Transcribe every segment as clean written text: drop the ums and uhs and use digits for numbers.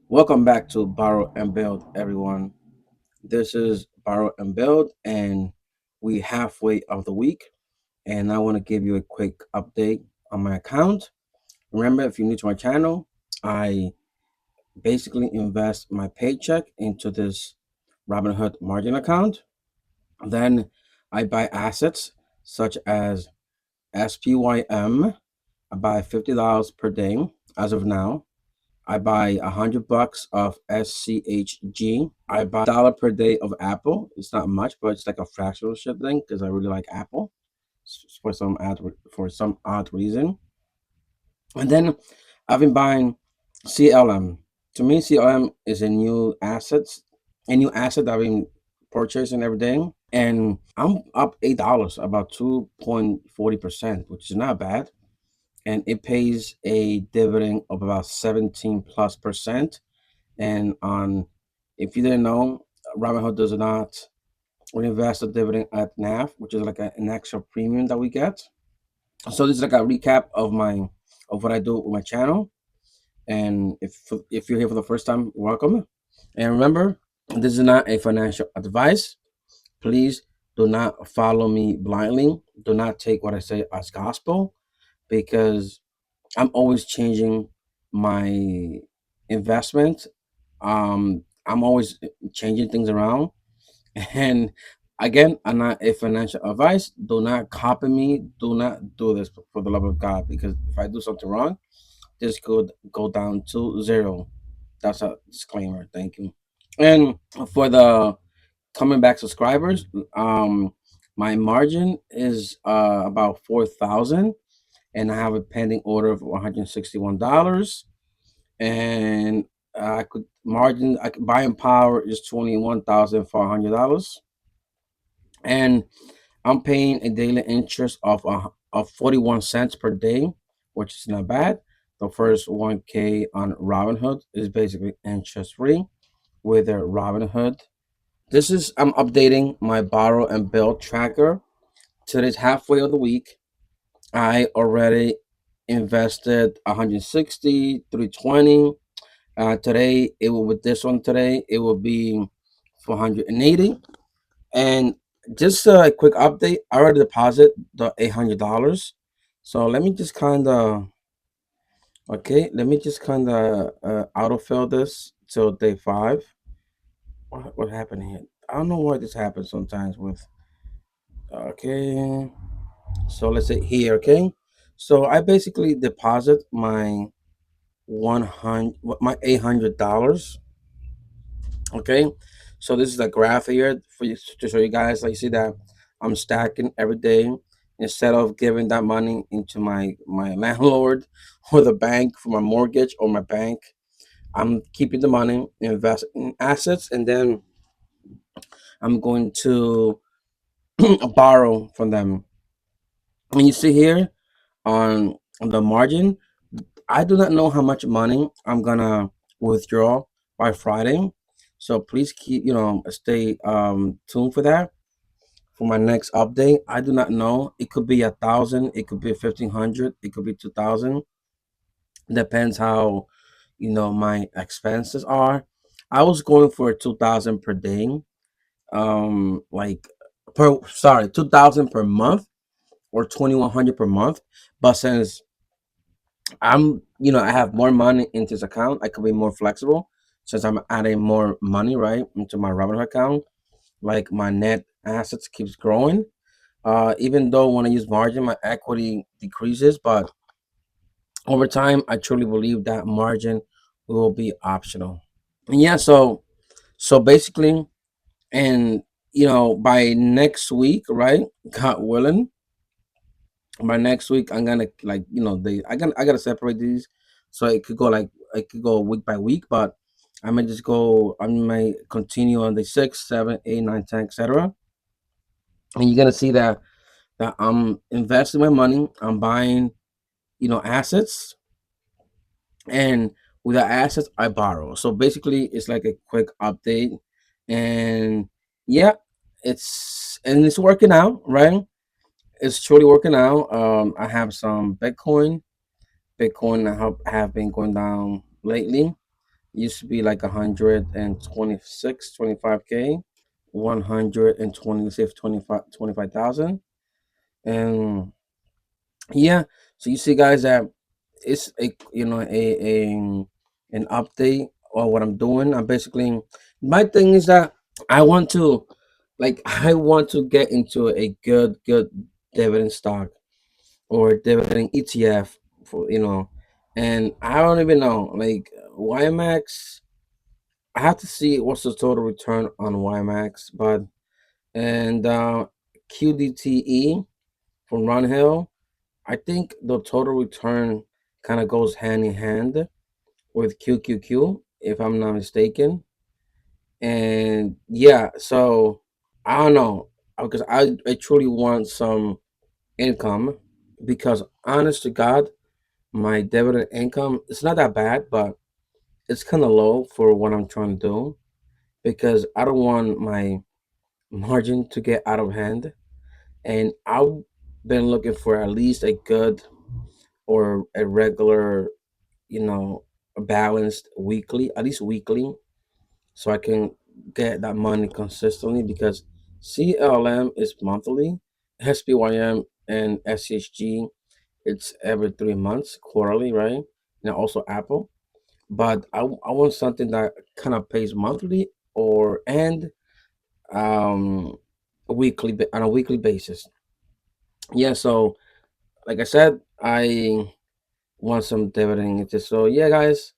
Welcome back to Borrow and Build, everyone. This is Borrow and Build, and we halfway of the week. And I want to give you a quick update on my account. Remember, if you're new to my channel, I basically invest my paycheck into this Robinhood margin account. Then I buy assets such as SPYM. I buy $50 per day as of now. I buy $100 of SCHG. I buy $1 per day of Apple. It's not much, but it's like a fractional shit thing because I really like Apple for some odd reason. And then I've been buying CLM. To me, CLM is a new asset that I've been purchasing every day. And I'm up $8, about 2.40%, which is not bad. And it pays a dividend of about 17+%. And if you didn't know, Robinhood does not reinvest the dividend at NAV, which is like an extra premium that we get. So this is like a recap of what I do with my channel. And if you're here for the first time, welcome. And remember, this is not a financial advice. Please do not follow me blindly. Do not take what I say as gospel, because I'm always changing my investment. I'm always changing things around. And again, I'm not a financial advice. Do not copy me. Do not do this for the love of God, because if I do something wrong, this could go down to zero. That's a disclaimer. Thank you. And for the coming back subscribers, my margin is about 4,000, and I have a pending order of $161. And I could buying power is $21,400, and I'm paying a daily interest of 41 cents per day, which is not bad. The first 1K on Robinhood is basically interest free with their Robinhood. I'm updating my borrow and build tracker. Today's halfway of the week. I already invested 160, 320. Today it will with this one today it will be 480. And just a quick update, I already deposit the $800. So let me just kind of autofill this till day 5. What happened here? I don't know why this happens sometimes with okay. So let's say here, okay. So I basically deposit my $800. Okay, so this is a graph here for you to show you guys. Like, you see that I'm stacking every day instead of giving that money into my landlord or the bank for my mortgage or my bank. I'm keeping the money, invest in assets, and then I'm going to borrow from them. And you see here on the margin, I do not know how much money I'm gonna withdraw by Friday. So please stay tuned for that. For my next update, I do not know. It could be 1,000, it could be 1,500, it could be 2,000. Depends how my expenses are. I was going for 2,000 per day, like 2,000 per month or 2,100 per month. But since I have more money into this account, I could be more flexible since I'm adding more money right into my Robinhood account. Like, my net assets keeps growing. Even though when I use margin, my equity decreases, but over time, I truly believe that margin will be optional. And yeah, so basically, and by next week, right? God willing, by next week, I'm gonna I gotta separate these, so it could go week by week, but I may continue on the 6, 7, 8, 9, 10, etc. And you're gonna see that I'm investing my money. I'm buying, assets, and with the assets, I borrow. So basically, it's like a quick update, and yeah, it's working out, right? It's truly working out. I have some Bitcoin. Bitcoin have been going down lately. Used to be like 126, 25K, 120, let's say 25,000. And yeah, so you see, guys, that it's a an update on what I'm doing. I'm basically, my thing is that I want to, I want to get into a good dividend stock or dividend ETF for and I don't even know, like, YMAX. I have to see what's the total return on YMAX, but and QDTE from Ron Hill. I think the total return kind of goes hand in hand with QQQ, if I'm not mistaken. And yeah, so I don't know, because I truly want some income, because honest to God, my dividend income, it's not that bad, but it's kind of low for what I'm trying to do, because I don't want my margin to get out of hand. And I've been looking for at least a good or a regular, a balanced weekly, at least weekly, so I can get that money consistently, because CLM is monthly, SPYM and SCHG, it's every 3 months, quarterly, right? Now also Apple. But I want something that kind of pays monthly or and weekly, on a weekly basis. Yeah, so like I said, I want some dividend into. So yeah, guys,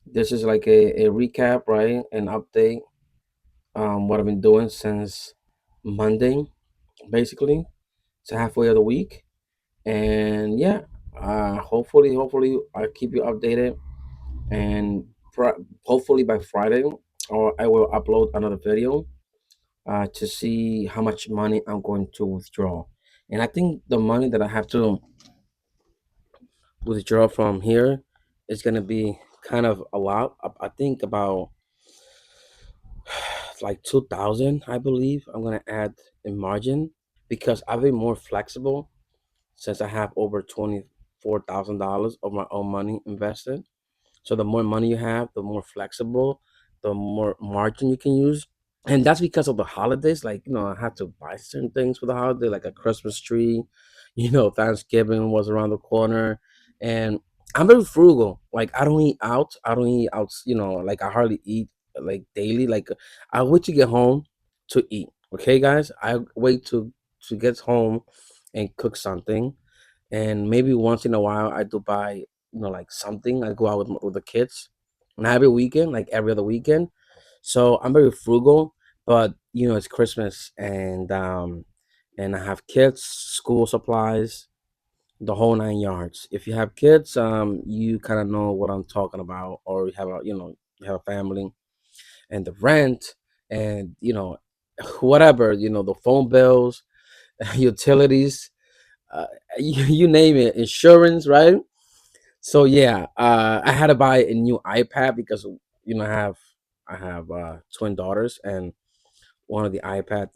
this is like a recap, right? An update. What I've been doing since Monday, basically. It's halfway of the week, and yeah, hopefully I'll keep you updated, and hopefully by Friday, or I will upload another video to see how much money I'm going to withdraw. And I think the money that I have to withdraw from here is gonna be kind of a lot. I think about like 2,000. I believe I'm gonna add in margin, because I've been more flexible since I have over $24,000 of my own money invested. So the more money you have, the more flexible, the more margin you can use. And that's because of the holidays. Like, I had to buy certain things for the holiday, like a Christmas tree. Thanksgiving was around the corner, and I'm very frugal. Like, I don't eat out. I don't eat out. Like, I hardly eat like daily. Like, I wait to get home to eat. Okay, guys, I wait to get home and cook something, and maybe once in a while I do buy, like something. I go out with the kids, and every weekend, like every other weekend. So I'm very frugal, but it's Christmas, and I have kids, school supplies, the whole 9 yards. If you have kids, you kind of know what I'm talking about, or you have a family, and the rent, and whatever, the phone bills, utilities, uh, you name it, insurance, right? So yeah, I had to buy a new iPad, because I have twin daughters, and one of the iPad,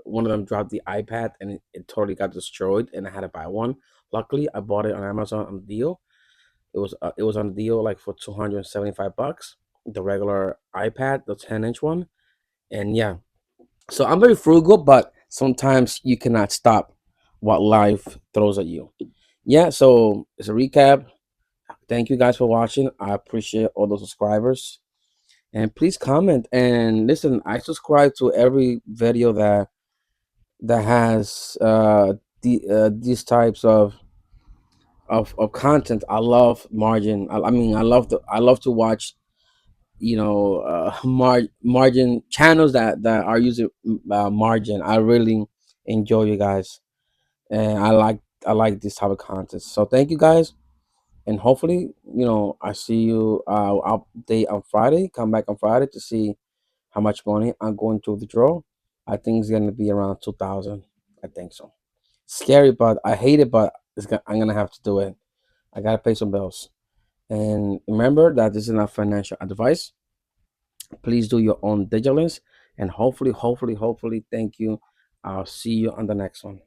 one of them dropped the iPad, and it totally got destroyed, and I had to buy one. Luckily, I bought it on Amazon on deal. It was on deal, like, for $275, the regular iPad, the 10-inch one, and yeah. So I'm very frugal, but sometimes you cannot stop what life throws at you. Yeah, so it's a recap. Thank you guys for watching. I appreciate all the subscribers. And please comment and listen. I subscribe to every video that has these types of content. I love margin. I mean, I love to watch margin channels that are using margin. I really enjoy you guys, and I like this type of content. So thank you guys, and hopefully, I see you. Update on Friday. Come back on Friday to see how much money I'm going to withdraw. I think it's gonna be around 2,000. I think so. Scary, but I hate it. But I'm gonna have to do it. I gotta pay some bills. And remember that this is not financial advice. Please do your own diligence, and hopefully, thank you. I'll see you on the next one.